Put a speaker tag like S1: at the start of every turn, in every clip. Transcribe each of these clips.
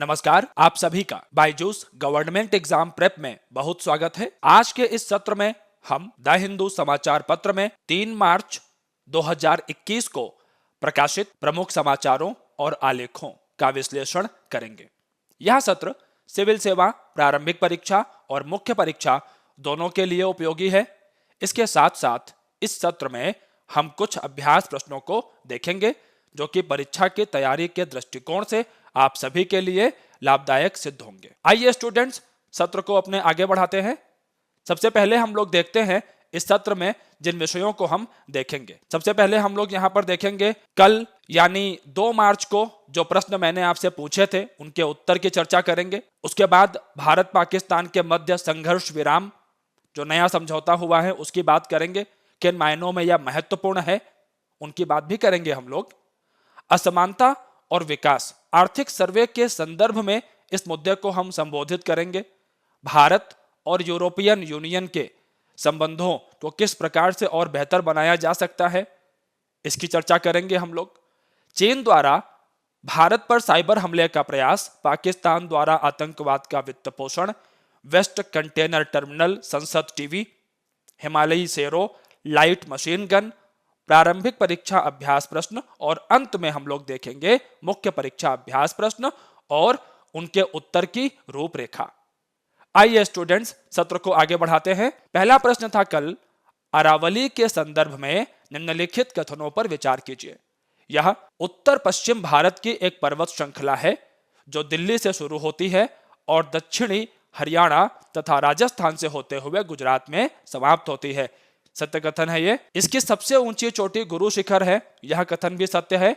S1: नमस्कार, आप सभी का बायजूस गवर्नमेंट एग्जाम प्रेप में बहुत स्वागत है। आज के इस सत्र में हम द हिंदू समाचार पत्र में 3 मार्च 2021 को प्रकाशित प्रमुख समाचारों और आलेखों का विश्लेषण करेंगे। यह सत्र सिविल सेवा, प्रारंभिक परीक्षा और मुख्य परीक्षा दोनों के लिए उपयोगी है। इसके साथ साथ इस सत्र में हम कुछ अभ्यास प्रश्नों को देखेंगे जो कि परीक्षा की तैयारी के दृष्टिकोण से आप सभी के लिए लाभदायक सिद्ध होंगे। आइए स्टूडेंट्स, सत्र को अपने आगे बढ़ाते हैं। सबसे पहले हम लोग देखते हैं इस सत्र में जिन विषयों को हम देखेंगे। सबसे पहले हम लोग यहाँ पर देखेंगे कल यानी 2 मार्च को जो प्रश्न मैंने आपसे पूछे थे उनके उत्तर की चर्चा करेंगे। उसके बाद भारत पाकिस्तान के मध्य संघर्ष विराम जो नया समझौता हुआ है उसकी बात करेंगे। किन मायनों में यह महत्वपूर्ण है उनकी बात भी करेंगे हम लोग। असमानता और विकास आर्थिक सर्वे के संदर्भ में इस मुद्दे को हम संबोधित करेंगे। भारत और यूरोपियन यूनियन के संबंधों को किस प्रकार से और बेहतर बनाया जा सकता है इसकी चर्चा करेंगे हम लोग। चीन द्वारा भारत पर साइबर हमले का प्रयास, पाकिस्तान द्वारा आतंकवाद का वित्त पोषण, वेस्ट कंटेनर टर्मिनल, संसद टीवी, हिमालयी शेरों, लाइट मशीन गन, प्रारंभिक परीक्षा अभ्यास प्रश्न और अंत में हम लोग देखेंगे मुख्य परीक्षा अभ्यास प्रश्न और उनके उत्तर की रूपरेखा। आइए स्टूडेंट्स, सत्र को आगे बढ़ाते हैं। पहला प्रश्न था कल, अरावली के संदर्भ में निम्नलिखित कथनों पर विचार कीजिए। यह उत्तर पश्चिम भारत की एक पर्वत श्रृंखला है जो दिल्ली से शुरू होती है और दक्षिणी हरियाणा तथा राजस्थान से होते हुए गुजरात में समाप्त होती है। सत्य कथन है ये। इसकी सबसे ऊंची चोटी गुरु शिखर है, यह कथन भी सत्य है।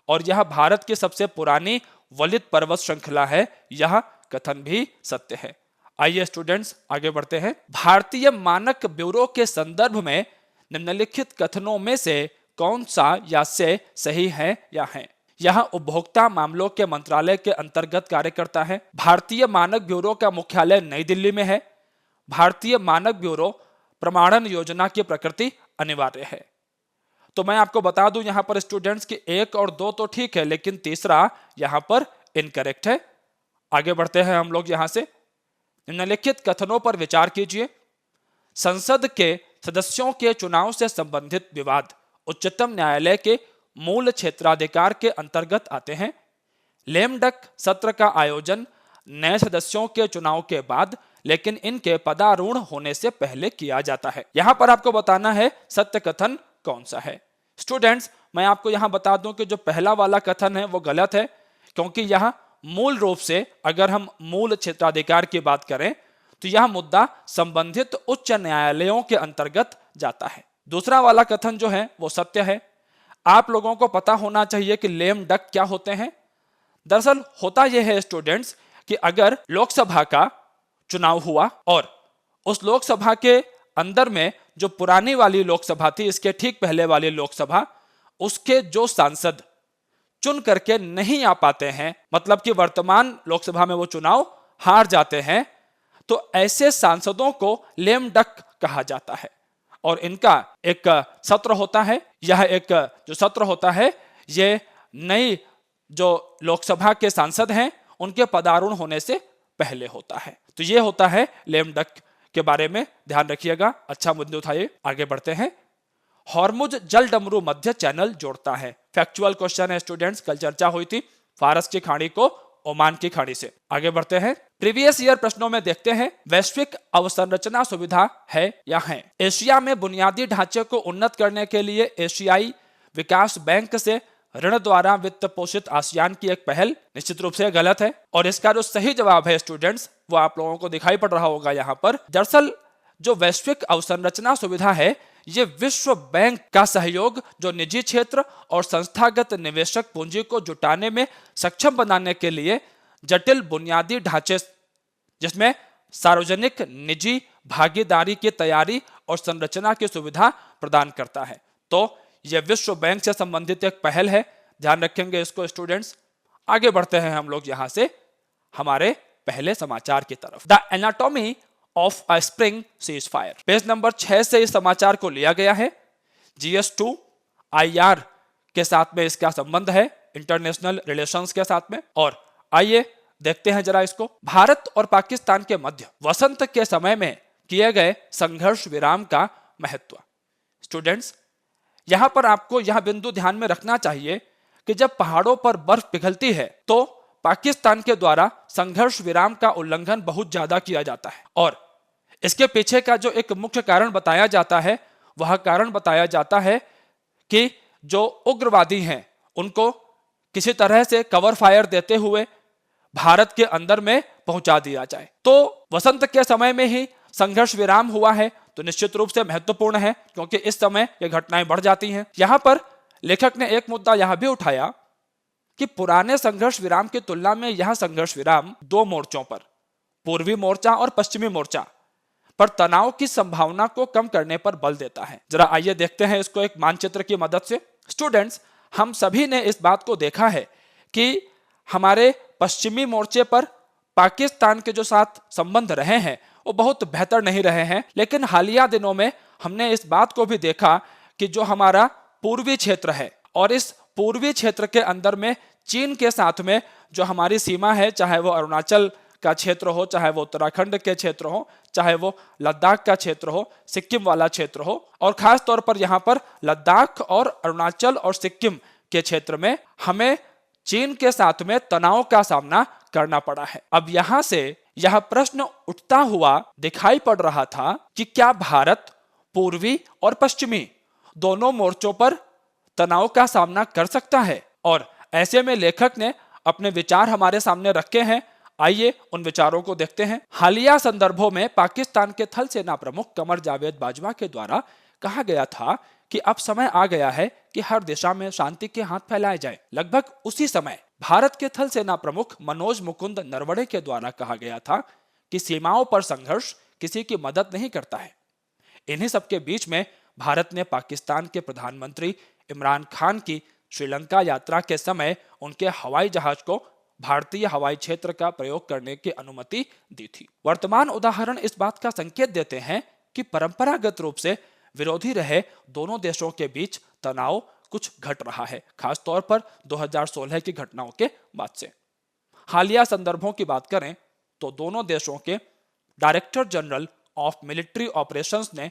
S1: और यह भारत की सबसे पुरानी वलित पर्वत श्रृंखला है, यह कथन भी सत्य है। आइए स्टूडेंट्स आगे बढ़ते हैं। भारतीय मानक ब्यूरो के संदर्भ में निम्नलिखित कथनों में से कौन सा या से सही है या है? यह उपभोक्ता मामलों के मंत्रालय के अंतर्गत कार्य करता है। भारतीय मानक ब्यूरो का मुख्यालय नई दिल्ली में है। भारतीय मानक ब्यूरो प्रमाणन योजना की प्रकृति अनिवार्य है। तो मैं आपको बता दूं यहां पर स्टूडेंट्स कि 1 और 2 तो ठीक है, लेकिन तीसरा यहां पर इनकरेक्ट है। आगे बढ़ते हैं हम लोग यहां से। निम्नलिखित कथनों पर विचार कीजिए। संसद के सदस्यों के चुनाव से संबंधित विवाद उच्चतम न्यायालय के मूल क्षेत्राधिकार के अंतर्गत आते हैं। लेम डक सत्र का आयोजन नए सदस्यों के चुनाव के बाद लेकिन इनके पदारूढ़ होने से पहले किया जाता है। यहां पर आपको बताना है सत्य कथन कौन सा है। स्टूडेंट्स, मैं आपको यहां बता दूं कि जो पहला वाला कथन है वो गलत है, क्योंकि यह मूल रूप से अगर हम मूल क्षेत्राधिकार की बात करें तो यह मुद्दा संबंधित उच्च न्यायालयों के अंतर्गत जाता है। दूसरा वाला कथन जो है वो सत्य है। आप लोगों को पता होना चाहिए कि लेम डक क्या होते हैं। दरअसल होता यह है स्टूडेंट्स कि अगर लोकसभा का चुनाव हुआ और उस लोकसभा के अंदर में जो पुरानी वाली लोकसभा थी, इसके ठीक पहले वाली लोकसभा, उसके जो सांसद चुन करके नहीं आ पाते हैं, मतलब कि वर्तमान लोकसभा में वो चुनाव हार जाते हैं, तो ऐसे सांसदों को लेम डक कहा जाता है। और इनका एक सत्र होता है। यह एक जो सत्र होता है ये नई जो लोकसभा के सांसद हैं उनके पदारूढ़ होने से पहले होता है। तो ये होता है लेम डक के बारे में ध्यान रखिएगा। अच्छा मुद्दे उठाइए, आगे बढ़ते हैं। हॉर्मुज जल डमरू मध्य चैनल जोड़ता है। फैक्चुअल क्वेश्चन है स्टूडेंट्स, कल चर्चा हुई थी फारस की खाड़ी को ओमान की खाड़ी से। आगे बढ़ते हैं। प्रीवियस ईयर प्रश्नों में देखते हैं वैश्विक अवसंरचना सुविधा है या है? एशिया में बुनियादी ढांचे को उन्नत करने के लिए एशियाई विकास बैंक से ऋण द्वारा वित्त पोषित आसियान की एक पहल निश्चित रूप से गलत है। और इसका जो सही जवाब है स्टूडेंट्स वो आप लोगों को दिखाई पड़ रहा होगा यहाँ पर। दरअसल जो वैश्विक अवसंरचना सुविधा है ये विश्व बैंक का सहयोग जो निजी क्षेत्र और संस्थागत निवेशक पूंजी को जुटाने में सक्षम बनाने के लिए जटिल बुनियादी ढांचे जिसमें सार्वजनिक निजी भागीदारी की तैयारी और संरचना की सुविधा प्रदान करता है। तो यह विश्व बैंक से संबंधित एक पहल है, ध्यान रखेंगे इसको स्टूडेंट्स। आगे बढ़ते हैं हम लोग यहां से हमारे पहले समाचार की तरफ। The anatomy of a spring cease fire, page number 6 से इस समाचार को लिया गया है। GS2 IR के साथ में इसका संबंध है, इंटरनेशनल रिलेशंस के साथ में। और आइए देखते हैं जरा इसको। भारत और पाकिस्तान के मध्य वसंत के समय में किए गए संघर्ष विराम का महत्व। स्टूडेंट्स, यहां पर आपको यह बिंदु ध्यान में रखना चाहिए कि जब पहाड़ों पर बर्फ पिघलती है तो पाकिस्तान के द्वारा संघर्ष विराम का उल्लंघन बहुत ज्यादा किया जाता है, और इसके पीछे का जो एक मुख्य कारण बताया जाता है वह कारण बताया जाता है कि जो उग्रवादी हैं उनको किसी तरह से कवर फायर देते हुए भारत के अंदर में पहुंचा दिया जाए। तो वसंत के समय में ही संघर्ष विराम हुआ है तो निश्चित रूप से महत्वपूर्ण है, क्योंकि इस समय ये घटनाएं बढ़ जाती हैं। यहां पर लेखक ने एक मुद्दा यह भी उठाया कि पुराने संघर्ष विराम की तुलना में यह संघर्ष विराम दो मोर्चों पर, पूर्वी मोर्चा और पश्चिमी मोर्चा पर तनाव की संभावना को कम करने पर बल देता है। जरा आइए देखते हैं इसको एक मानचित्र की मदद से। स्टूडेंट्स, हम सभी ने इस बात को देखा है कि हमारे पश्चिमी मोर्चे पर पाकिस्तान के जो साथ संबंध रहे हैं वो बहुत बेहतर नहीं रहे हैं, लेकिन हालिया दिनों में हमने इस बात को भी देखा कि जो हमारा पूर्वी क्षेत्र है और इस पूर्वी क्षेत्र के अंदर में चीन के साथ में जो हमारी सीमा है, चाहे वो अरुणाचल का क्षेत्र हो, चाहे वो उत्तराखंड के क्षेत्र हो, चाहे वो लद्दाख का क्षेत्र हो, सिक्किम वाला क्षेत्र हो, और खास तौर पर यहाँ पर लद्दाख और अरुणाचल और सिक्किम के क्षेत्र में हमें चीन के साथ में तनाव का सामना करना पड़ा है। अब यहां से यह प्रश्न उठता हुआ दिखाई पड़ रहा था कि क्या भारत पूर्वी और पश्चिमी दोनों मोर्चों पर तनाव का सामना कर सकता है, और ऐसे में लेखक ने अपने विचार हमारे सामने रखे हैं। आइए उन विचारों को देखते हैं। हालिया संदर्भों में पाकिस्तान के थल सेना प्रमुख कमर जावेद बाजवा के द्वारा कहा गया था कि अब समय आ गया है कि हर दिशा में शांति के हाथ फैलाए जाए। लगभग उसी समय भारत के थल सेना प्रमुख मनोज मुकुंद नरवणे के द्वारा कहा गया था कि सीमाओं पर संघर्ष किसी की मदद नहीं करता है। इन्हीं सबके बीच में भारत ने पाकिस्तान के प्रधानमंत्री इमरान खान की श्रीलंका यात्रा के समय उनके हवाई जहाज को भारतीय हवाई क्षेत्र का प्रयोग करने की अनुमति दी थी। वर्तमान उदाहरण इस बात का संकेत देते हैं कि परंपरागत रूप से विरोधी रहे दोनों देशों के बीच तनाव कुछ घट रहा है, खास तौर पर 2016 की घटनाओं के बाद से। हालिया संदर्भों की बात करें तो दोनों देशों के director general of military operations ने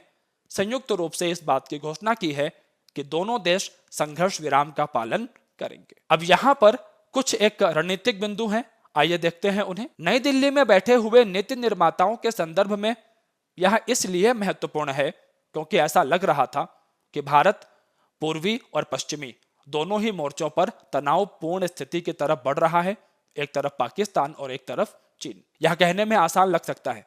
S1: संयुक्त रूप से इस बात की घोषणा की है कि दोनों देश संघर्ष विराम का पालन करेंगे। अब यहां पर कुछ एक रणनीतिक बिंदु हैं, आइए देखते हैं उन्हें। नई दिल्ली में बैठे हुए नीति निर्माताओं के संदर्भ में यह इसलिए महत्वपूर्ण है क्योंकि ऐसा लग रहा था कि भारत पूर्वी और पश्चिमी दोनों ही मोर्चों पर तनावपूर्ण स्थिति की तरफ बढ़ रहा है, एक तरफ पाकिस्तान और एक तरफ चीन। यह कहने में आसान लग सकता है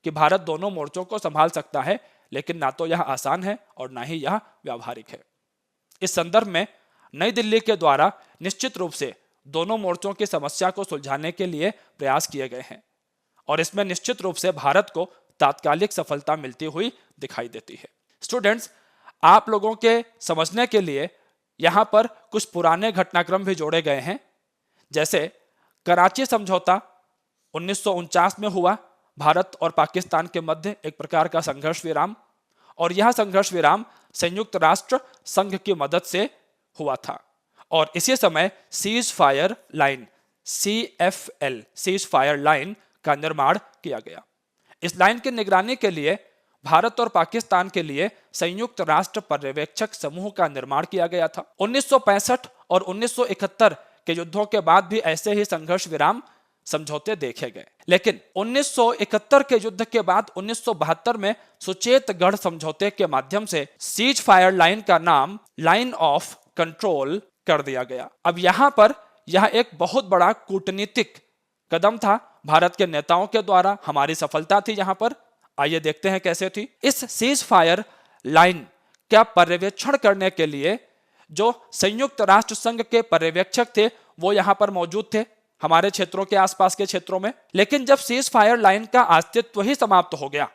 S1: कि भारत दोनों मोर्चों को संभाल सकता है, लेकिन ना तो यह आसान है और ना ही यह व्यावहारिक है। इस संदर्भ में नई दिल्ली के द्वारा निश्चित रूप से दोनों मोर्चों की समस्या को सुलझाने के लिए प्रयास किए गए हैं, और इसमें निश्चित रूप से भारत को तात्कालिक सफलता मिलती हुई दिखाई देती है। स्टूडेंट्स, आप लोगों के समझने के लिए यहां पर कुछ पुराने घटनाक्रम भी जोड़े गए हैं, जैसे कराची समझौता 1949 में हुआ, भारत और पाकिस्तान के मध्य एक प्रकार का संघर्ष विराम, और यह संघर्ष विराम संयुक्त राष्ट्र संघ की मदद से हुआ था। और इसी समय cease fire line CFL cease fire line का निर्माण किया गया। इस लाइन की निगरानी के लिए भारत और पाकिस्तान के लिए संयुक्त राष्ट्र पर्यवेक्षक समूह का निर्माण किया गया था। 1965 और 1971 के युद्धों के बाद भी ऐसे ही संघर्ष विराम समझौते देखे गए, लेकिन 1971 के युद्ध के बाद 1972 में सुचेतगढ़ समझौते के माध्यम से सीज फायर लाइन का नाम लाइन ऑफ कंट्रोल कर दिया गया। अब यहां पर यह एक बहुत बड़ा कूटनीतिक कदम था भारत के नेताओं के द्वारा, हमारी सफलता थी यहां पर। आइए देखते हैं कैसे थी। इस सीज फायर लाइन का पर्यवेक्षण करने के लिए जो संयुक्त राष्ट्र संघ के पर्यवेक्षक थे वो यहां पर मौजूद थे हमारे क्षेत्रों के आसपास के क्षेत्रों में। लेकिन जब सीज फायर लाइन का अस्तित्व ही समाप्त हो गया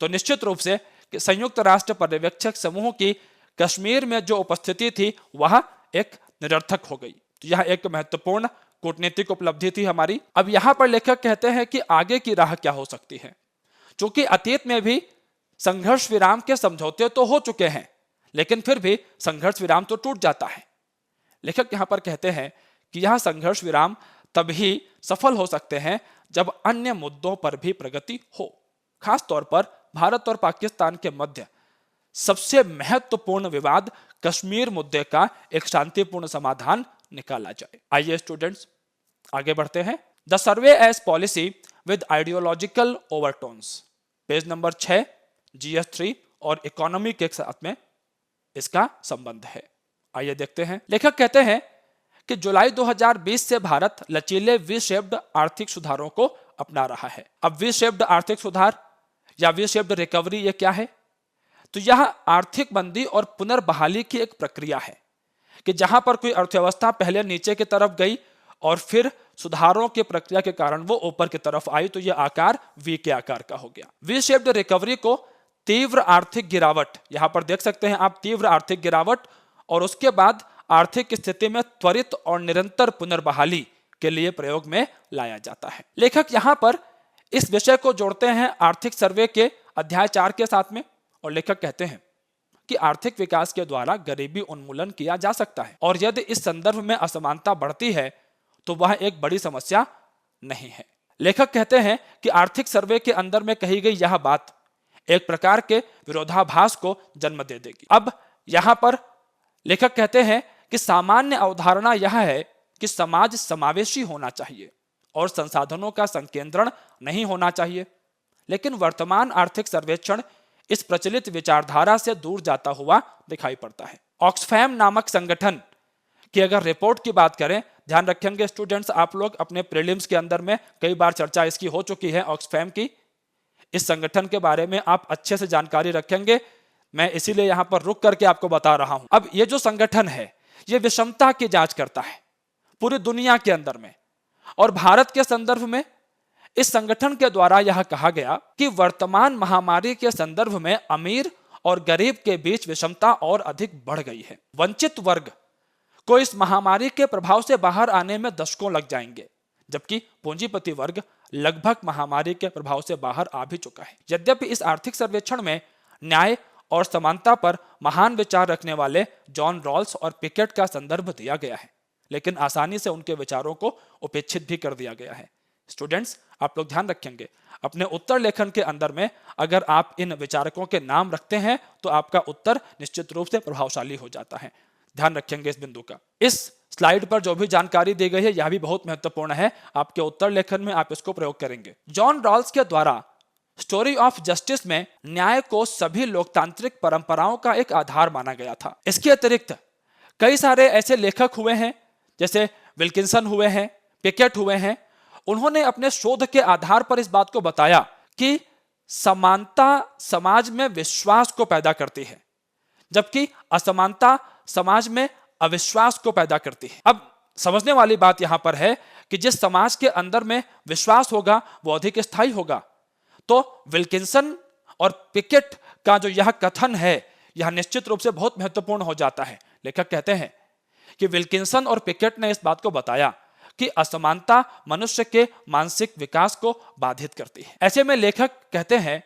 S1: तो निश्चित रूप से संयुक्त राष्ट्र पर्यवेक्षक समूह की कश्मीर में जो उपस्थिति थी वह एक निरर्थक हो गई। तो यह एक महत्वपूर्ण कूटनीतिक उपलब्धि थी हमारी। अब यहां पर लेखक कहते हैं कि आगे की राह क्या हो सकती है, क्योंकि अतीत में भी संघर्ष विराम के समझौते तो हो चुके हैं, लेकिन फिर भी संघर्ष विराम तो टूट जाता है। लेखक यहां पर कहते हैं कि यह संघर्ष विराम तभी सफल हो सकते हैं जब अन्य मुद्दों पर भी प्रगति हो। खास तौर पर भारत और पाकिस्तान के मध्य सबसे महत्वपूर्ण विवाद कश्मीर मुद्दे का एक शांतिपूर्ण समाधान निकाला जाए। आइए स्टूडेंट्स आगे बढ़ते हैं। The survey as policy with ideological overtones, page number 6 GS3 और इकोनॉमी के साथ में इसका संबंध है। आइए देखते हैं। लेखक कहते हैं कि जुलाई 2020 से भारत लचीले वी शेप्ड आर्थिक सुधारों को अपना रहा है। अब वी शेप्ड आर्थिक सुधार या वी शेप्ड रिकवरी ये क्या है? तो यह आर्थिक मंदी और पुनर्बहाली की एक प्रक्रिया है कि जहां पर कोई अर्थव्यवस्था पहले नीचे की तरफ गई और फिर सुधारों की प्रक्रिया के कारण वो ऊपर की तरफ आई, तो यह आकार वी के आकार का हो गया। वी शेप्ड रिकवरी को तीव्र आर्थिक गिरावट, यहां पर देख सकते हैं आप, तीव्र आर्थिक गिरावट और उसके बाद आर्थिक स्थिति में त्वरित और निरंतर पुनर्बहाली के लिए प्रयोग में लाया जाता है। लेखक यहां पर इस विषय को जोड़ते हैं आर्थिक सर्वे के अध्याय 4 के साथ में, और लेखक कहते हैं कि आर्थिक विकास के द्वारा गरीबी उन्मूलन किया जा सकता है और यदि इस संदर्भ में असमानता बढ़ती है तो वह एक बड़ी समस्या नहीं है। लेखक कहते हैं कि आर्थिक सर्वे के अंदर में कही गई यह बात एक प्रकार के विरोधाभास को जन्म दे देगी। अब यहां पर लेखक कहते हैं कि सामान्य अवधारणा यह है कि समाज समावेशी होना चाहिए और संसाधनों का संकेंद्रण नहीं होना चाहिए, लेकिन वर्तमान आर्थिक सर्वेक्षण इस प्रचलित विचारधारा से दूर जाता हुआ दिखाई पड़ता है। ऑक्सफैम नामक संगठन की अगर रिपोर्ट की बात करें, ध्यान रखेंगे स्टूडेंट्स आप लोग, अपने प्रीलिम्स के अंदर में कई बार चर्चा इसकी हो चुकी है ऑक्सफैम की। इस संगठन के बारे में आप अच्छे से जानकारी रखेंगे, मैं इसीलिए यहां पर रुक करके आपको बता रहा हूं। अब ये जो संगठन है ये विषमता की जांच करता है पूरी दुनिया के अंदर में, और भारत के संदर्भ में इस संगठन के द्वारा यह कहा गया कि वर्तमान महामारी के संदर्भ में अमीर और गरीब के बीच विषमता और अधिक बढ़ गई है। वंचित वर्ग को इस महामारी के प्रभाव से बाहर आने में दशकों लग जाएंगे, जबकि पूंजीपति वर्ग लगभग महामारी के प्रभाव से बाहर आ भी चुका है। यद्यपि इस आर्थिक सर्वेक्षण में न्याय और समानता पर महान विचार रखने वाले जॉन रॉल्स और पिकेट का संदर्भ दिया गया है, लेकिन आसानी से उनके विचारों को उपेक्षित भी कर दिया गया है। स्टूडेंट्स आप लोग ध्यान रखेंगे, अपने उत्तर लेखन के अंदर में अगर आप इन विचारकों के नाम रखते हैं तो आपका उत्तर निश्चित रूप से प्रभावशाली हो जाता है। ध्यान रखेंगे इस बिंदु का। इस स्लाइड पर जो भी जानकारी दी गई है यह भी बहुत महत्वपूर्ण है, आपके उत्तर लेखन में आप इसको प्रयोग करेंगे। जॉन रॉल्स के द्वारा स्टोरी ऑफ जस्टिस में न्याय को सभी लोकतांत्रिक परंपराओं का एक आधार माना गया था। इसके अतिरिक्त कई सारे ऐसे लेखक हुए हैं, जैसे विल्किंसन हुए हैं, पिकेट हुए हैं, उन्होंने अपने शोध के आधार पर इस बात को बताया कि समानता समाज में विश्वास को पैदा करती है, जबकि असमानता समाज में अविश्वास को पैदा करती है। अब समझने वाली बात यहां पर है कि जिस समाज के अंदर में विश्वास होगा वो अधिक स्थायी होगा। तो विल्किंसन और पिकेट का जो यह कथन है यह निश्चित रूप से बहुत महत्वपूर्ण हो जाता है। लेखक कहते हैं कि विल्किंसन और पिकेट ने इस बात को बताया कि असमानता मनुष्य के मानसिक विकास को बाधित करती है। ऐसे में लेखक कहते हैं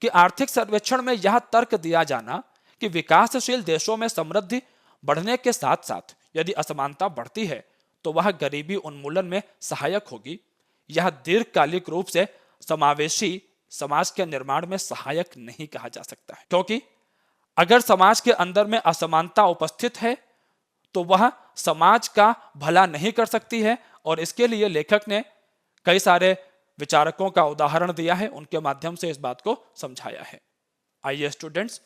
S1: कि आर्थिक सर्वेक्षण में यह तर्क दिया जाना कि विकासशील देशों में समृद्धि बढ़ने के साथ साथ यदि असमानता बढ़ती है तो वह गरीबी उन्मूलन में सहायक होगी, यह दीर्घकालिक रूप से समावेशी समाज के निर्माण में सहायक नहीं कहा जा सकता है, क्योंकि अगर समाज के अंदर में असमानता उपस्थित है तो वह समाज का भला नहीं कर सकती है, और इसके लिए लेखक ने कई सारे विचारकों का उदाहरण दिया है, उनके माध्यम से इस बात को समझाया है। आइए स्टूडेंट्स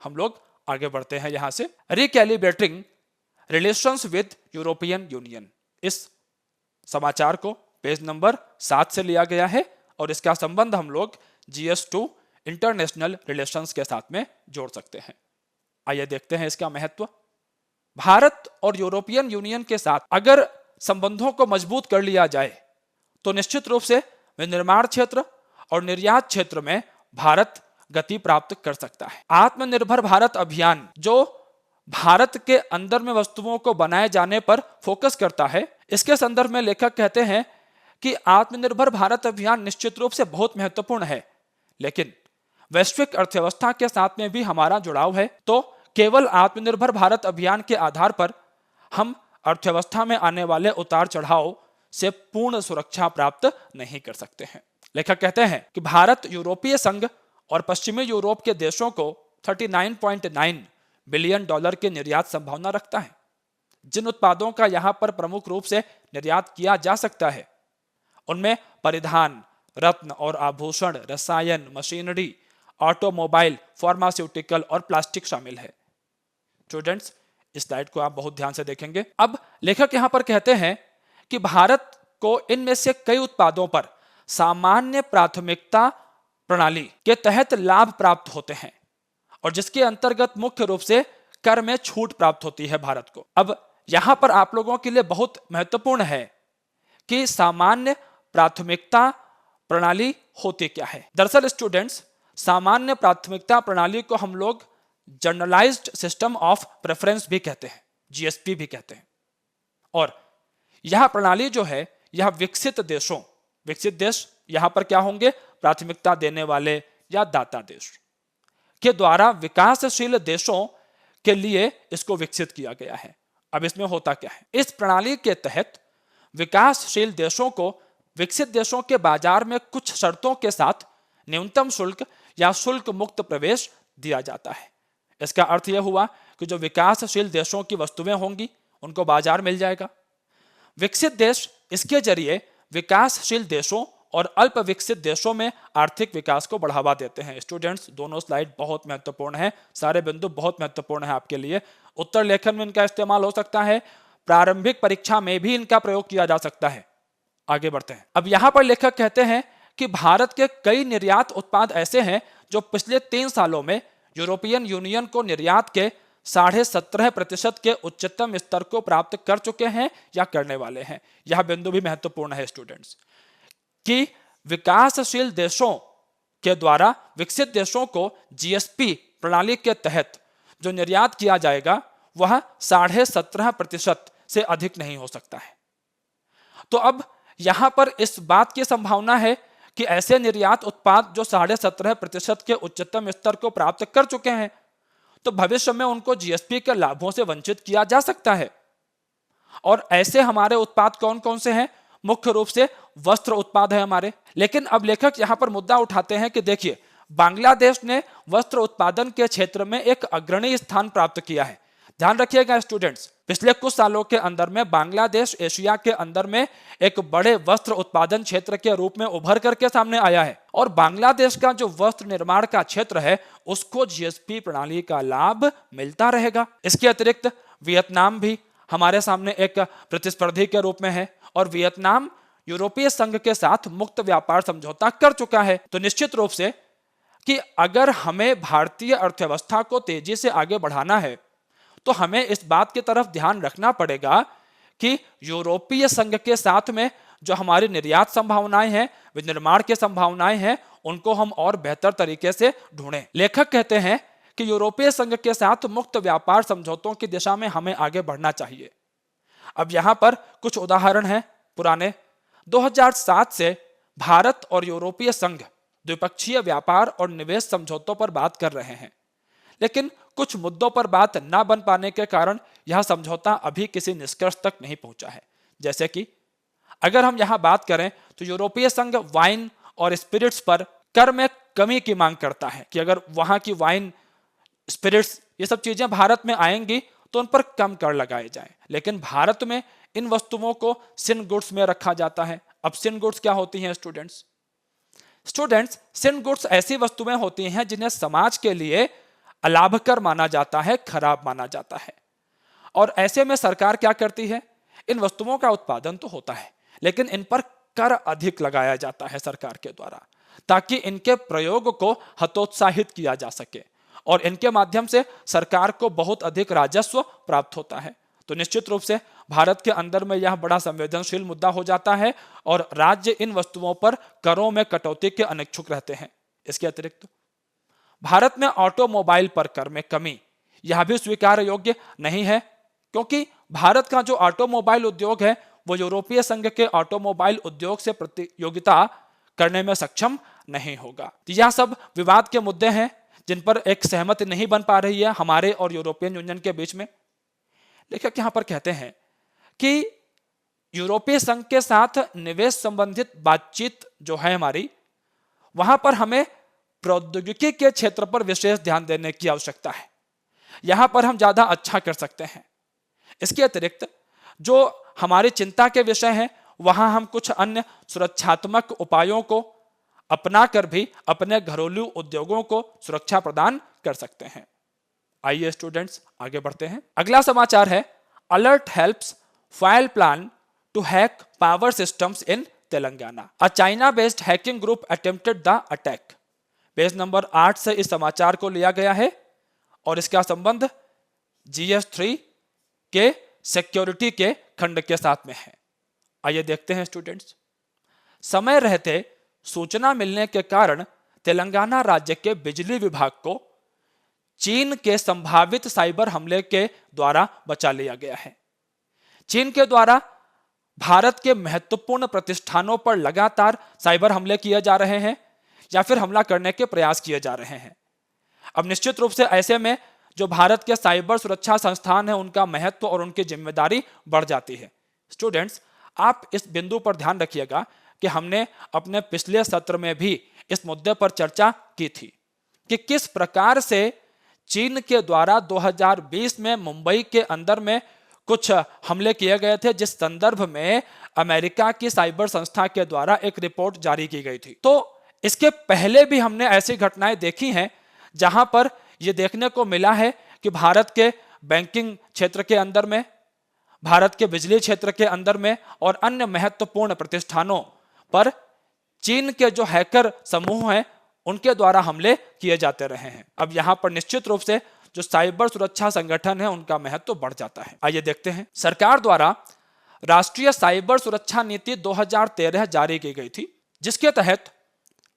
S1: हम लोग आगे बढ़ते हैं यहां से। रिकैलिब्रेटिंग रिलेशंस विद यूरोपियन यूनियन, इस समाचार को पेज नंबर 7 से लिया गया है और इसका संबंध हम लोग GS2 इंटरनेशनल रिलेशंस के साथ में जोड़ सकते हैं। आइए देखते हैं इसका महत्व। भारत और यूरोपियन यूनियन के साथ अगर संबंधों को मजबूत कर लिया जाए तो निश्चित रूप से विनिर्माण क्षेत्र और निर्यात क्षेत्र में भारत गति प्राप्त कर सकता है। आत्मनिर्भर भारत अभियान जो भारत के अंदर में वस्तुओं को बनाए जाने पर फोकस करता है, इसके संदर्भ में लेखक कहते हैं कि आत्मनिर्भर भारत अभियान निश्चित रूप से बहुत महत्वपूर्ण है, लेकिन वैश्विक अर्थव्यवस्था के साथ में भी हमारा जुड़ाव है। तो केवल आत्मनिर्भर भारत अभियान के आधार पर हम अर्थव्यवस्था में आने वाले उतार चढ़ाव से पूर्ण सुरक्षा प्राप्त नहीं कर सकते हैं। लेखक कहते हैं कि भारत यूरोपीय संघ और पश्चिमी यूरोप के देशों को 39.9 बिलियन डॉलर की निर्यात संभावना रखता है। जिन उत्पादों का यहां पर प्रमुख रूप से निर्यात किया जा सकता है उनमें परिधान, रत्न और आभूषण, रसायन, मशीनरी, ऑटोमोबाइल, फार्मास्यूटिकल और प्लास्टिक शामिल है। स्टूडेंट्स, इस स्लाइड को आप बहुत ध्यान से देखेंगे। अब लेखक यहां पर कहते हैं कि भारत को इनमें से कई उत्पादों पर सामान्य प्राथमिकता प्रणाली के तहत लाभ प्राप्त होते हैं और जिसके अंतर्गत मुख्य रूप से कर में छूट प्राप्त होती है भारत को। अब यहां पर आप लोगों के लिए बहुत महत्वपूर्ण है कि सामान्य प्राथमिकता प्रणाली होती क्या है। दरअसल स्टूडेंट्स, सामान्य प्राथमिकता प्रणाली को हम लोग जनरलाइज्ड सिस्टम ऑफ प्रेफरेंस भी कहते हैं, जीएसपी भी कहते हैं। और यह प्रणाली जो है यह विकसित देश यहां पर क्या होंगे, प्राथमिकता देने वाले या दाता देश के द्वारा विकासशील देशों के लिए इसको विकसित किया गया है। अब इसमें होता क्या है, इस प्रणाली के तहत विकासशील देशों को विकसित देशों के बाजार में कुछ शर्तों के साथ न्यूनतम शुल्क या शुल्क मुक्त प्रवेश दिया जाता है। इसका अर्थ यह हुआ कि जो विकासशील देशों की वस्तुएं होंगी उनको बाजार मिल जाएगा। विकसित देश इसके जरिए विकासशील देशों और अल्प विकसित देशों में आर्थिक विकास को बढ़ावा देते हैं। स्टूडेंट्स, दोनों स्लाइड बहुत महत्वपूर्ण है, सारे बिंदु बहुत महत्वपूर्ण है आपके लिए। उत्तर लेखन में इनका इस्तेमाल हो सकता है, प्रारंभिक परीक्षा में भी इनका प्रयोग किया जा सकता है। आगे बढ़ते हैं। अब यहां पर लेखक कहते हैं कि भारत के कई निर्यात उत्पाद ऐसे हैं जो पिछले 3 सालों में यूरोपियन यूनियन को निर्यात के 17.5% के उच्चतम स्तर को प्राप्त कर चुके हैं या करने वाले हैं। यह बिंदु भी महत्वपूर्ण है स्टूडेंट्स, कि विकासशील देशों के द्वारा विकसित देशों को जीएसपी प्रणाली के तहत जो निर्यात किया जाएगा वह 17.5% से अधिक नहीं हो सकता है। तो अब यहां पर इस बात की संभावना है कि ऐसे निर्यात उत्पाद जो 17.5% के उच्चतम स्तर को प्राप्त कर चुके हैं तो भविष्य में उनको जीएसपी के लाभों से वंचित किया जा सकता है। और ऐसे हमारे उत्पाद कौन कौन से हैं? मुख्य रूप से वस्त्र उत्पाद है हमारे। लेकिन अब लेखक यहां पर मुद्दा उठाते हैं कि देखिए, बांग्लादेश ने वस्त्र उत्पादन के क्षेत्र में एक अग्रणी स्थान प्राप्त किया है। ध्यान रखिएगा स्टूडेंट्स, पिछले कुछ सालों के अंदर में बांग्लादेश एशिया के अंदर में एक बड़े वस्त्र उत्पादन क्षेत्र के रूप में उभर करके सामने आया है और बांग्लादेश का जो वस्त्र निर्माण का क्षेत्र है उसको जीएसपी प्रणाली का लाभ मिलता रहेगा। इसके अतिरिक्त वियतनाम भी हमारे सामने एक प्रतिस्पर्धी के रूप में है और वियतनाम यूरोपीय संघ के साथ मुक्त व्यापार समझौता कर चुका है। तो निश्चित रूप से कि अगर हमें भारतीय अर्थव्यवस्था को तेजी से आगे बढ़ाना है तो हमें इस बात की तरफ ध्यान रखना पड़ेगा कि यूरोपीय संघ के साथ में जो हमारी निर्यात संभावनाएं हैं, विनिर्माण की संभावनाएं हैं, उनको हम और बेहतर तरीके से ढूंढें। लेखक कहते हैं कि यूरोपीय संघ के साथ मुक्त व्यापार समझौतों की दिशा में हमें आगे बढ़ना चाहिए। अब यहां पर कुछ उदाहरण हैं पुराने। 2007 से भारत और यूरोपीय संघ द्विपक्षीय व्यापार और निवेश समझौतों पर बात कर रहे हैं, लेकिन कुछ मुद्दों पर बात न बन पाने के कारण यह समझौता अभी किसी निष्कर्ष तक नहीं पहुंचा है। जैसे कि अगर हम यहां बात करें तो यूरोपीय संघ वाइन और स्पिरिट्स पर कर में कमी की मांग करता है कि अगर वहां की वाइन, स्पिरिट्स, ये सब चीजें भारत में आएंगी तो उन पर कम कर लगाए जाएं। लेकिन भारत में इन वस्तुओं को सिन गुड्स में रखा जाता है। अब सिन गुड्स क्या होती हैं स्टूडेंट्स? सिन गुड्स ऐसी वस्तुएं होती हैं जिन्हें समाज के लिए अलाभकर माना जाता है, खराब माना जाता है। और ऐसे में सरकार क्या करती है? इन वस्तुओं का उत्पादन तो होता है लेकिन इन पर कर अधिक लगाया जाता है सरकार के द्वारा, ताकि इनके प्रयोग को हतोत्साहित किया जा सके और इनके माध्यम से सरकार को बहुत अधिक राजस्व प्राप्त होता है। तो निश्चित रूप से भारत के अंदर में यह बड़ा संवेदनशील मुद्दा हो जाता है और राज्य इन वस्तुओं पर करों में कटौती के अनिच्छुक रहते हैं। इसके अतिरिक्त भारत में ऑटोमोबाइल पर कर में कमी यह भी स्वीकार्य योग्य नहीं है, क्योंकि भारत का जो ऑटोमोबाइल उद्योग है वो यूरोपीय संघ के ऑटोमोबाइल उद्योग से प्रतियोगिता करने में सक्षम नहीं होगा। यह सब विवाद के मुद्दे हैं जिन पर एक सहमति नहीं बन पा रही है हमारे और यूरोपियन यूनियन के बीच में। लेखक यहां पर कहते हैं कि यूरोपीय संघ के साथ निवेश संबंधित बातचीत जो है हमारी, वहां पर हमें प्रौद्योगिकी के क्षेत्र पर विशेष ध्यान देने की आवश्यकता है। यहां पर हम ज्यादा अच्छा कर सकते हैं। इसके अतिरिक्त जो हमारी चिंता के विषय हैं, वहां हम कुछ अन्य सुरक्षात्मक उपायों को अपनाकर भी अपने घरेलू उद्योगों को सुरक्षा प्रदान कर सकते हैं। आइए स्टूडेंट्स आगे बढ़ते हैं। अगला समाचार है, alert helps file plan to hack power systems in Telangana. A China based hacking group attempted the attack. Page number 8 से इस समाचार को लिया गया है और इसका संबंध GS3 के सिक्योरिटी के खंड के साथ में है। आइए देखते हैं स्टूडेंट्स। समय रहते सूचना मिलने के कारण तेलंगाना राज्य के बिजली विभाग को चीन के संभावित साइबर हमले के द्वारा बचा लिया गया है। चीन के द्वारा भारत के महत्वपूर्ण प्रतिष्ठानों पर लगातार साइबर हमले किए जा रहे हैं या फिर हमला करने के प्रयास किए जा रहे हैं। अब निश्चित रूप से ऐसे में जो भारत के साइबर सुरक्षा संस्थान है, उनका महत्व और उनकी जिम्मेदारी बढ़ जाती है। स्टूडेंट्स, आप इस बिंदु पर ध्यान रखिएगा कि हमने अपने पिछले सत्र में भी इस मुद्दे पर चर्चा की थी कि किस प्रकार से चीन के द्वारा 2020 में मुंबई के अंदर में कुछ हमले किए गए थे, जिस संदर्भ में अमेरिका की साइबर संस्था के द्वारा एक रिपोर्ट जारी की गई थी। तो इसके पहले भी हमने ऐसी घटनाएं देखी हैं जहां पर यह देखने को मिला है कि भारत के बैंकिंग क्षेत्र के अंदर में, भारत के बिजली क्षेत्र के अंदर में और अन्य महत्वपूर्ण प्रतिष्ठानों पर चीन के जो हैकर समूह हैं, उनके द्वारा हमले किए जाते रहे हैं। अब यहां पर निश्चित रूप से जो साइबर सुरक्षा संगठन है, उनका महत्व बढ़ जाता है। आइए देखते हैं। सरकार द्वारा राष्ट्रीय साइबर सुरक्षा नीति 2013 जारी की गई थी, जिसके तहत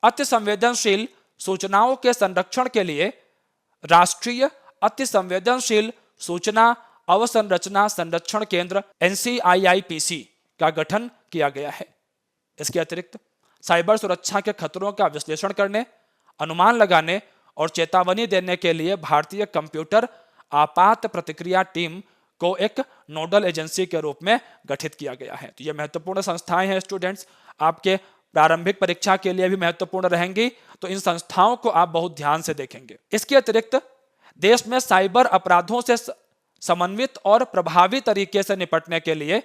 S1: अति संवेदनशील सूचनाओं के संरक्षण के लिए राष्ट्रीय अति संवेदनशील सूचना अवसंरचना संरक्षण केंद्र NCIIPC का गठन किया गया है। इसके अतिरिक्त साइबर सुरक्षा के खतरों का विश्लेषण करने, अनुमान लगाने और चेतावनी देने के लिए भारतीय कंप्यूटर आपात प्रतिक्रिया टीम को एक नोडल एजेंसी के रूप में गठित किया गया है। तो ये महत्वपूर्ण संस्थाएं हैं स्टूडेंट्स, आपके प्रारंभिक परीक्षा के लिए भी महत्वपूर्ण रहेंगी, तो इन संस्थाओं को आप बहुत ध्यान से देखेंगे। इसके अतिरिक्त देश में साइबर अपराधों से समन्वित और प्रभावी तरीके से निपटने के लिए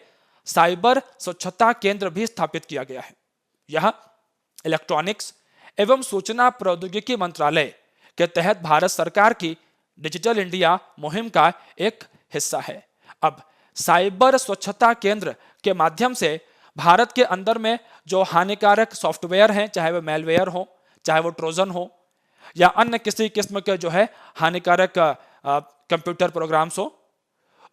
S1: साइबर स्वच्छता केंद्र भी स्थापित किया गया है। यह इलेक्ट्रॉनिक्स एवं सूचना प्रौद्योगिकी मंत्रालय के तहत भारत सरकार की डिजिटल इंडिया मुहिम का एक हिस्सा है। अब साइबर स्वच्छता केंद्र के माध्यम से भारत के अंदर में जो हानिकारक सॉफ्टवेयर हैं, चाहे वो मेलवेयर हो, चाहे वो ट्रोजन हो या अन्य किसी किस्म के जो है हानिकारक कंप्यूटर प्रोग्राम्स हो,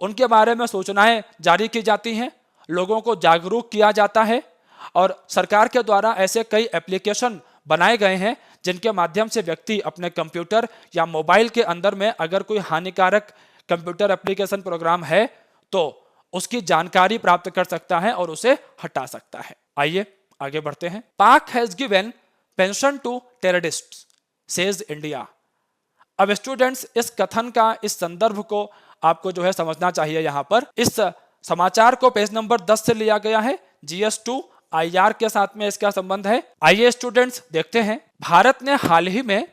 S1: उनके बारे में सूचनाएं जारी की जाती हैं, लोगों को जागरूक किया जाता है और सरकार के द्वारा ऐसे कई एप्लीकेशन बनाए गए हैं जिनके माध्यम से व्यक्ति अपने कंप्यूटर या मोबाइल के अंदर में अगर कोई हानिकारक कंप्यूटर एप्लीकेशन प्रोग्राम है तो उसकी जानकारी प्राप्त कर सकता है और उसे हटा सकता है। आइए आगे बढ़ते हैं। Pak has given pension to terrorists says India. अब स्टूडेंट्स, इस कथन का, इस संदर्भ को आपको जो है समझना चाहिए। यहां पर इस समाचार को पेज नंबर 10 से लिया गया है। GS2 IR के साथ में इसका संबंध है। आइए स्टूडेंट्स देखते हैं। भारत ने हाल ही में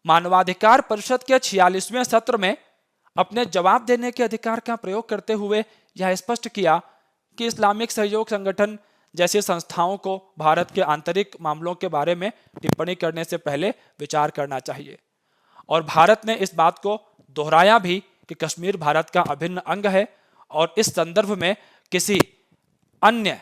S1: मानवाधिकार परिषद के 46वें सत्र में अपने जवाब देने के अधिकार का प्रयोग करते हुए यह स्पष्ट किया कि इस्लामिक सहयोग संगठन जैसी संस्थाओं को भारत के आंतरिक मामलों के बारे में टिप्पणी करने से पहले विचार करना चाहिए। और भारत ने इस बात को दोहराया भी कि कश्मीर भारत का अभिन्न अंग है और इस संदर्भ में किसी अन्य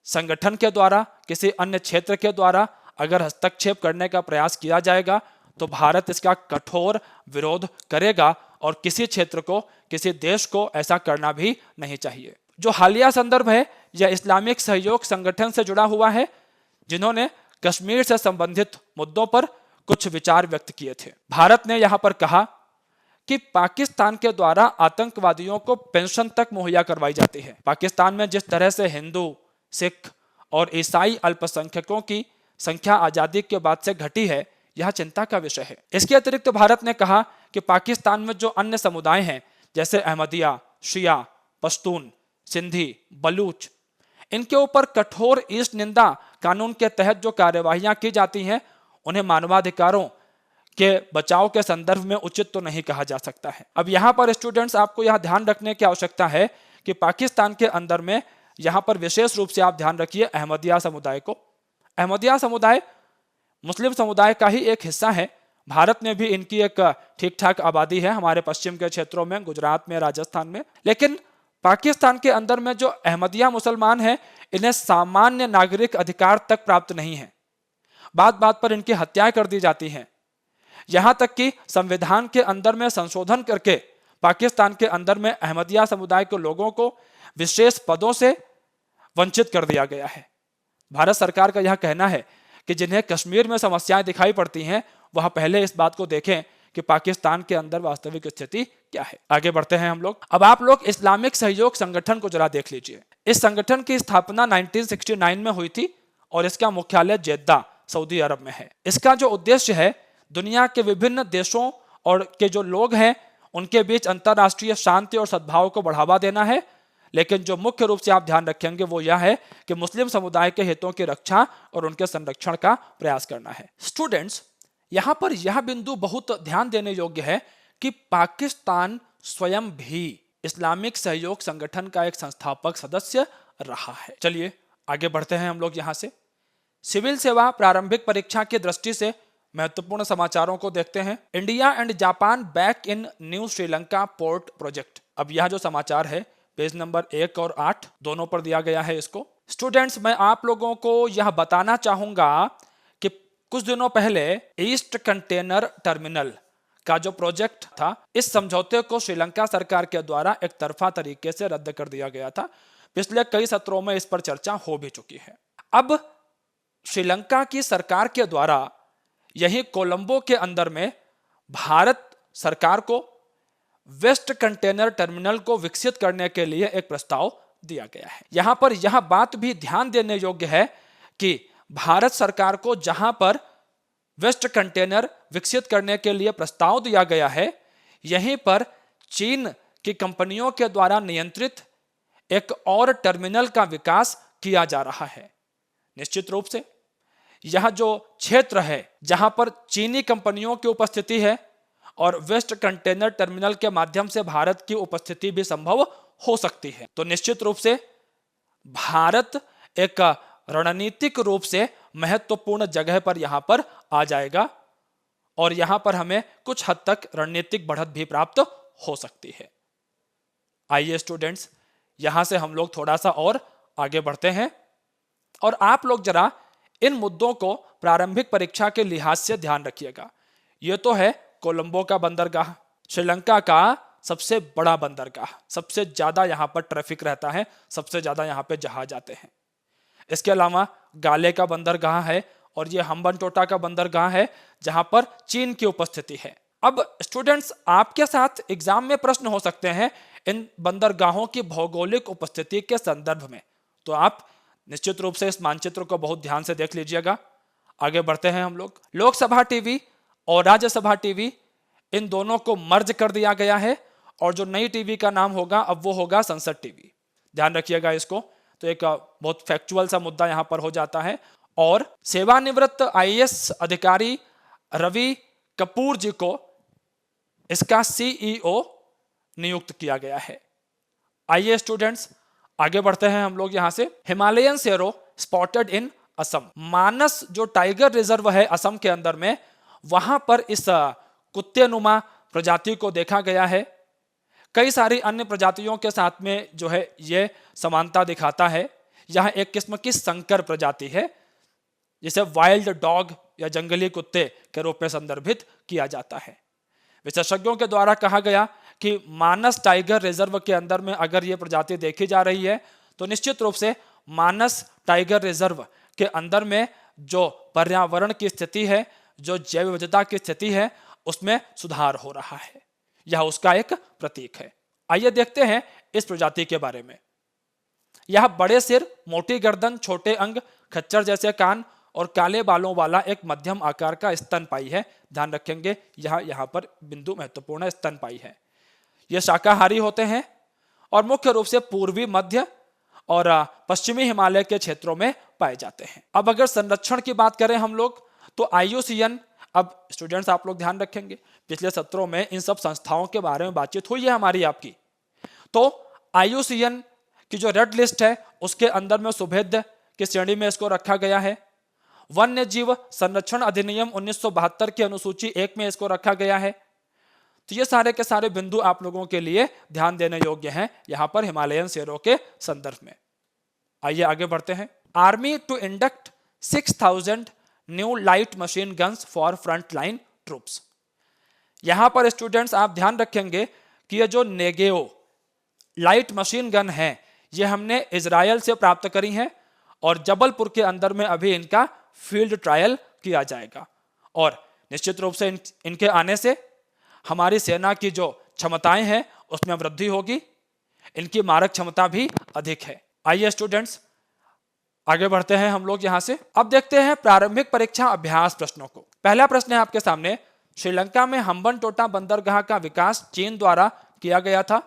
S1: संगठन के द्वारा, किसी अन्य क्षेत्र के द्वारा अगर हस्तक्षेप करने का प्रयास किया जाएगा तो भारत इसका कठोर विरोध करेगा और किसी क्षेत्र को, किसी देश को ऐसा करना भी नहीं चाहिए। जो हालिया संदर्भ है यह इस्लामिक सहयोग संगठन से जुड़ा हुआ है, जिन्होंने कश्मीर से संबंधित मुद्दों पर कुछ विचार व्यक्त किए थे। भारत ने यहां पर कहा कि पाकिस्तान के द्वारा आतंकवादियों को पेंशन तक मुहैया करवाई जाती है। पाकिस्तान में जिस तरह से हिंदू, सिख और ईसाई अल्पसंख्यकों की संख्या आजादी के बाद से घटी है, यह चिंता का विषय है। इसके अतिरिक्त भारत ने कहा कि पाकिस्तान में जो अन्य समुदाय हैं जैसे अहमदिया, शिया, पश्तून, सिंधी, बलूच, इनके ऊपर कठोर ईस्ट निंदा कानून के तहत जो कार्यवाहियां की जाती हैं उन्हें मानवाधिकारों के बचाव के संदर्भ में उचित तो नहीं कहा जा सकता है। अब यहाँ पर स्टूडेंट्स आपको यह ध्यान रखने की आवश्यकता है कि पाकिस्तान के अंदर में यहाँ पर विशेष रूप से आप ध्यान रखिए अहमदिया समुदाय को। अहमदिया समुदाय मुस्लिम समुदाय का ही एक हिस्सा है। भारत में भी इनकी एक ठीक ठाक आबादी है, हमारे पश्चिम के क्षेत्रों में, गुजरात में, राजस्थान में। लेकिन पाकिस्तान के अंदर में जो अहमदिया मुसलमान हैं, इन्हें सामान्य नागरिक अधिकार तक प्राप्त नहीं है। बात बात पर इनकी हत्याएं कर दी जाती हैं। यहां तक कि संविधान के अंदर में संशोधन करके पाकिस्तान के अंदर में अहमदिया समुदाय के लोगों को विशेष पदों से वंचित कर दिया गया है। भारत सरकार का यह कहना है कि जिन्हें कश्मीर में समस्याएं दिखाई पड़ती हैं वह पहले इस बात को देखें कि पाकिस्तान के अंदर वास्तविक स्थिति क्या है। आगे बढ़ते हैं हम लोग। अब आप लोग इस्लामिक सहयोग संगठन को जरा देख लीजिए। इस संगठन की स्थापना 1969 में हुई थी और इसका मुख्यालय जेद्दा सऊदी अरब में है। इसका जो उद्देश्य है दुनिया के विभिन्न देशों और के जो लोग हैं उनके बीच अंतरराष्ट्रीय शांति और सद्भाव को बढ़ावा देना है। लेकिन जो मुख्य रूप से आप ध्यान रखेंगे वो यह है कि मुस्लिम समुदाय के हितों की रक्षा और उनके संरक्षण का प्रयास करना है। स्टूडेंट्स, यहां पर यह बिंदु बहुत ध्यान देने योग्य है कि पाकिस्तान स्वयं भी इस्लामिक सहयोग संगठन का एक संस्थापक सदस्य रहा है। चलिए आगे बढ़ते हैं हम लोग यहां से। सिविल सेवा प्रारंभिक परीक्षा की दृष्टि से महत्वपूर्ण समाचारों को देखते हैं। India and Japan back in new Sri Lanka port project. अब यह जो समाचार है पेज नंबर 1 और 8 दोनों पर दिया गया है इसको। स्टूडेंट्स, मैं आप लोगों को यह बताना चाहूंगा कि कुछ दिनों पहले ईस्ट कंटेनर टर्मिनल का जो प्रोजेक्ट था, इस समझौते को श्रीलंका सरकार के द्वारा एक तरफा तरीके से रद्द कर दिया गया था। पिछले कई सत्रों में इस पर चर्चा हो भी चुकी है। अब श्रीलंका की सरकार के द्वारा यही कोलंबो के अंदर में भारत सरकार को वेस्ट कंटेनर टर्मिनल को विकसित करने के लिए एक प्रस्ताव दिया गया है। यहां पर यह बात भी ध्यान देने योग्य है कि भारत सरकार को जहां पर वेस्ट कंटेनर विकसित करने के लिए प्रस्ताव दिया गया है, यहीं पर चीन की कंपनियों के द्वारा नियंत्रित एक और टर्मिनल का विकास किया जा रहा है। निश्चित रूप से यह जो क्षेत्र है जहां पर चीनी कंपनियों की उपस्थिति है और वेस्ट कंटेनर टर्मिनल के माध्यम से भारत की उपस्थिति भी संभव हो सकती है, तो निश्चित रूप से भारत एक रणनीतिक रूप से महत्वपूर्ण जगह पर यहां पर आ जाएगा और यहां पर हमें कुछ हद तक रणनीतिक बढ़त भी प्राप्त हो सकती है। आइए स्टूडेंट्स, यहां से हम लोग थोड़ा सा और आगे बढ़ते हैं और आप लोग जरा इन मुद्दों को प्रारंभिक परीक्षा के लिहाज से ध्यान रखिएगा। यह तो है कोलंबो का बंदरगाह, श्रीलंका का सबसे बड़ा बंदरगाह, सबसे ज्यादा यहां पर ट्रैफिक रहता है, सबसे ज्यादा यहां पे जहाज आते हैं। इसके अलावा गाले का बंदरगाह है और यह हम्बनटोटा का बंदरगाह है जहां पर चीन की उपस्थिति है। अब स्टूडेंट्स, आपके साथ एग्जाम में प्रश्न हो सकते हैं इन बंदरगाहों की भौगोलिक उपस्थिति के संदर्भ में, तो आप निश्चित रूप से इस मानचित्र को बहुत ध्यान से देख लीजिएगा। आगे बढ़ते हैं हम लोग। लोकसभा टीवी और राज्यसभा टीवी, इन दोनों को मर्ज कर दिया गया है और जो नई टीवी का नाम होगा अब वो होगा संसद टीवी। ध्यान रखिएगा इसको, तो एक बहुत फैक्चुअल सा मुद्दा यहां पर हो जाता है। और सेवानिवृत्त आईएएस अधिकारी रवि कपूर जी को इसका सीईओ नियुक्त किया गया है। आइए स्टूडेंट्स, आगे बढ़ते हैं हम लोग यहां से। हिमालयन शेरो स्पॉटेड इन असम। मानस जो टाइगर रिजर्व है असम के अंदर में, वहां पर इस कुत्ते नुमा प्रजाति को देखा गया है। कई सारी अन्य प्रजातियों के साथ में जो है ये समानता दिखाता है। यह एक किस्म की संकर प्रजाति है जिसे वाइल्ड डॉग या जंगली कुत्ते के रूप में संदर्भित किया जाता है। विशेषज्ञों के द्वारा कहा गया कि मानस टाइगर रिजर्व के अंदर में अगर ये प्रजाति देखी जा रही है तो निश्चित रूप से मानस टाइगर रिजर्व के अंदर में जो पर्यावरण की स्थिति है, जो जैव विविधता की स्थिति है, उसमें सुधार हो रहा है। यह उसका एक प्रतीक है। आइए देखते हैं इस प्रजाति के बारे में। यह बड़े सिर, मोटी गर्दन, छोटे अंग, खच्चर जैसे कान और काले बालों वाला एक मध्यम आकार का स्तनपायी है। ध्यान रखेंगे यहाँ पर बिंदु महत्वपूर्ण स्तनपायी है। ये शाकाहारी होते हैं और मुख्य रूप से पूर्वी, मध्य और पश्चिमी हिमालय के क्षेत्रों में पाए जाते हैं। अब अगर संरक्षण की बात करें हम लोग तो IUCN, अब स्टूडेंट्स आप लोग ध्यान रखेंगे पिछले सत्रों में इन सब संस्थाओं के बारे में बातचीत हुई है हमारी आपकी। तो IUCN की जो रेड लिस्ट है उसके अंदर में सुभेद्य की श्रेणी में इसको रखा गया है। वन्य जीव संरक्षण अधिनियम 1972 की अनुसूची 1 में इसको रखा गया है। तो ये सारे के सारे बिंदु आप लोगों के लिए ध्यान देने योग्य हैं यहां पर हिमालयन शेरों के संदर्भ में। आइए आगे बढ़ते हैं। Army to induct 6000 new light machine guns for front line troops. यहां पर स्टूडेंट्स आप ध्यान रखेंगे कि ये जो नेगेओ लाइट मशीन गन है ये हमने इजराइल से प्राप्त करी हैं और जबलपुर के अंदर में अभी इनका फील्ड ट्रायल किया जाएगा और निश्चित रूप से इनके आने से हमारी सेना की जो क्षमताएं हैं उसमें वृद्धि होगी, इनकी मारक क्षमता भी अधिक है। आइए स्टूडेंट्स आगे बढ़ते हैं हम लोग यहां से। अब देखते हैं प्रारंभिक परीक्षा अभ्यास प्रश्नों को। पहला प्रश्न है आपके सामने, श्रीलंका में हम्बनटोटा बंदरगाह का विकास चीन द्वारा किया गया था।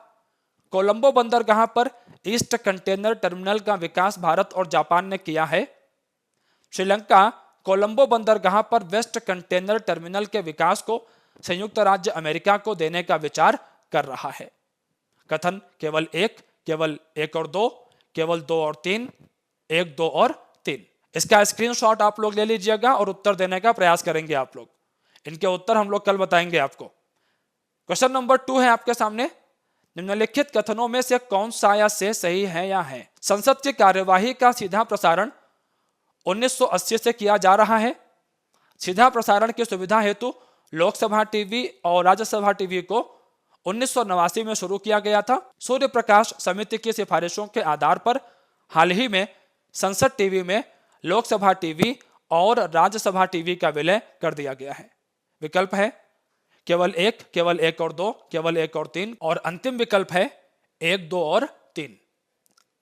S1: कोलंबो बंदरगाह पर ईस्ट कंटेनर टर्मिनल का विकास भारत और जापान ने किया है। श्रीलंका कोलंबो बंदरगाह पर वेस्ट कंटेनर टर्मिनल के विकास को संयुक्त राज्य अमेरिका को देने का विचार कर रहा है। कथन केवल एक और दो, केवल 2 और 3, 1, 2 और 3। इसका स्क्रीनशॉट आप लोग ले लीजिएगा और उत्तर देने का प्रयास करेंगे आप लोग। इनके उत्तर हम लोग कल बताएंगे आपको। क्वेश्चन नंबर 2 है आपके सामने, निम्नलिखित कथनों में से कौन सा या से सही है या है। संसद की कार्यवाही का सीधा प्रसारण 1980 से किया जा रहा है। सीधा प्रसारण की सुविधा हेतु लोकसभा टीवी और राज्यसभा टीवी को 1989 में शुरू किया गया था। सूर्य प्रकाश समिति की सिफारिशों के आधार पर हाल ही में संसद टीवी में लोकसभा टीवी और राज्यसभा टीवी का विलय कर दिया गया है। विकल्प है केवल 1 और 2, केवल 1 और 3 और अंतिम विकल्प है 1, 2 और 3।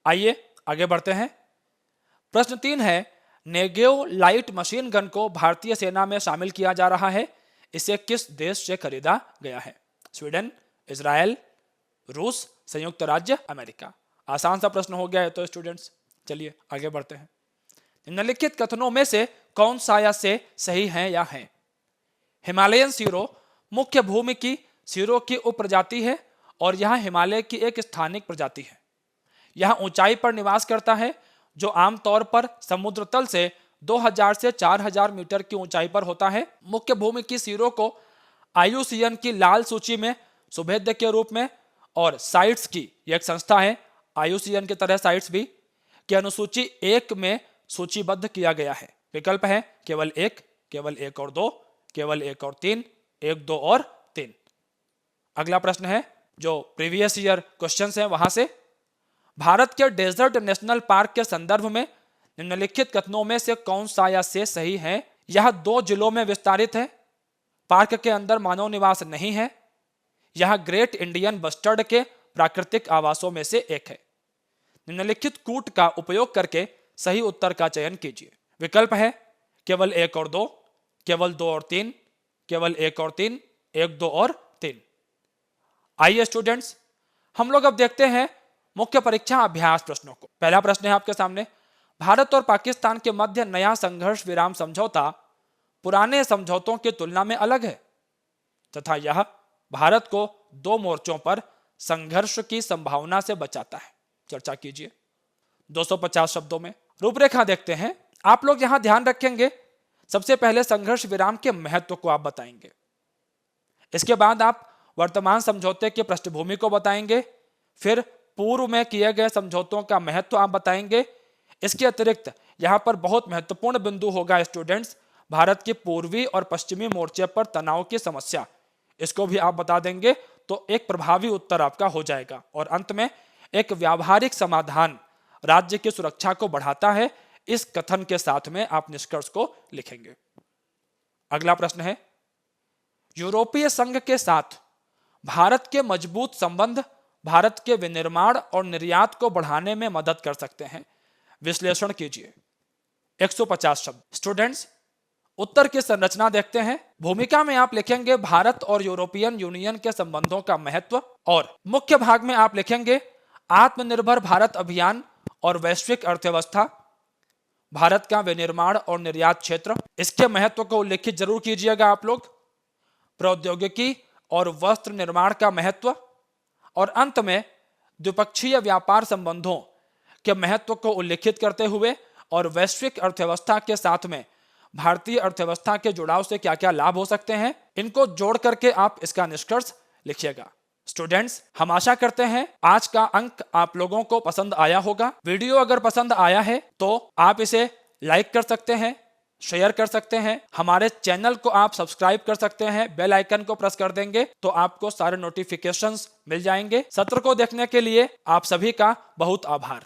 S1: आइए आगे बढ़ते हैं। प्रश्न 3 है, नेगेओ लाइट मशीन गन को भारतीय सेना में शामिल किया जा रहा है। इसे किस देश से खरीदा गया है। स्वीडन, इजराइल, रूस, संयुक्त राज्य अमेरिका। आसान सा प्रश्न हो गया है तो स्टूडेंट्स चलिए आगे बढ़ते हैं। निम्नलिखित कथनों में से कौन सा या से सही है या है। हिमालयन सीरो मुख्य भूमि की सीरो की उप प्रजाति है और यह हिमालय की एक स्थानिक प्रजाति है। यह ऊंचाई पर निवास करता है जो आमतौर पर समुद्र तल से 2000 से 4000 मीटर की ऊंचाई पर होता है। मुख्य भूमि की सीरो को IUCN की लाल सूची में सुभेद्य के रूप में और साइट्स की एक संस्था है IUCN की तरह साइट्स भी की अनुसूची 1 में सूचीबद्ध किया गया है। विकल्प है केवल 1 और 2, केवल 1 और 3, 1, 2 और 3। अगला प्रश्न है जो प्रीवियस ईयर क्वेश्चंस हैं वहां से, भारत के डेजर्ट नेशनल पार्क के संदर्भ में निम्नलिखित कथनों में से कौन सा या से सही है। यह 2 जिलों में विस्तारित है। पार्क के अंदर मानव निवास नहीं है। यह ग्रेट इंडियन बस्टर्ड के प्राकृतिक आवासों में से एक है। निम्नलिखित कूट का उपयोग करके सही उत्तर का चयन कीजिए। विकल्प है केवल 1 और 2, केवल 2 और 3, केवल 1 और 3, 1, 2 और 3। आइए स्टूडेंट्स हम लोग अब देखते हैं मुख्य परीक्षा अभ्यास प्रश्नों को। पहला प्रश्न है आपके सामने, भारत और पाकिस्तान के मध्य नया संघर्ष विराम समझौता पुराने समझौतों की तुलना में अलग है तथा यह भारत को 2 मोर्चों पर संघर्ष की संभावना से बचाता है। चर्चा कीजिए 250 शब्दों में। रूपरेखा देखते हैं। आप लोग यहां ध्यान रखेंगे, सबसे पहले संघर्ष विराम के महत्व को आप बताएंगे। इसके बाद आप वर्तमान समझौते की पृष्ठभूमि को बताएंगे, फिर पूर्व में किए गए समझौतों का महत्व आप बताएंगे। इसके अतिरिक्त यहां पर बहुत महत्वपूर्ण बिंदु होगा स्टूडेंट्स, भारत के पूर्वी और पश्चिमी मोर्चे पर तनाव की समस्या, इसको भी आप बता देंगे तो एक प्रभावी उत्तर आपका हो जाएगा। और अंत में एक व्यावहारिक समाधान राज्य की सुरक्षा को बढ़ाता है, इस कथन के साथ में आप निष्कर्ष को लिखेंगे। अगला प्रश्न है, यूरोपीय संघ के साथ भारत के मजबूत संबंध भारत के विनिर्माण और निर्यात को बढ़ाने में मदद कर सकते हैं। विश्लेषण कीजिए। 150 शब्द। स्टूडेंट्स उत्तर की संरचना देखते हैं। भूमिका में आप लिखेंगे भारत और यूरोपियन यूनियन के संबंधों का महत्व, और मुख्य भाग में आप लिखेंगे आत्मनिर्भर भारत अभियान और वैश्विक अर्थव्यवस्था, भारत का विनिर्माण और निर्यात क्षेत्र, इसके महत्व को उल्लेखित जरूर कीजिएगा आप लोग, प्रौद्योगिकी और वस्त्र निर्माण का महत्व, और अंत में द्विपक्षीय व्यापार संबंधों के महत्व को उल्लेखित करते हुए और वैश्विक अर्थव्यवस्था के साथ में भारतीय अर्थव्यवस्था के जुड़ाव से क्या क्या लाभ हो सकते हैं, इनको जोड़ करके आप इसका निष्कर्ष लिखिएगा। स्टूडेंट्स, हम आशा करते हैं आज का अंक आप लोगों को पसंद आया होगा। वीडियो अगर पसंद आया है तो आप इसे लाइक कर सकते हैं, शेयर कर सकते हैं, हमारे चैनल को आप सब्सक्राइब कर सकते हैं, बेल आइकन को प्रेस कर देंगे तो आपको सारे नोटिफिकेशंस मिल जाएंगे। सत्र को देखने के लिए आप सभी का बहुत आभार।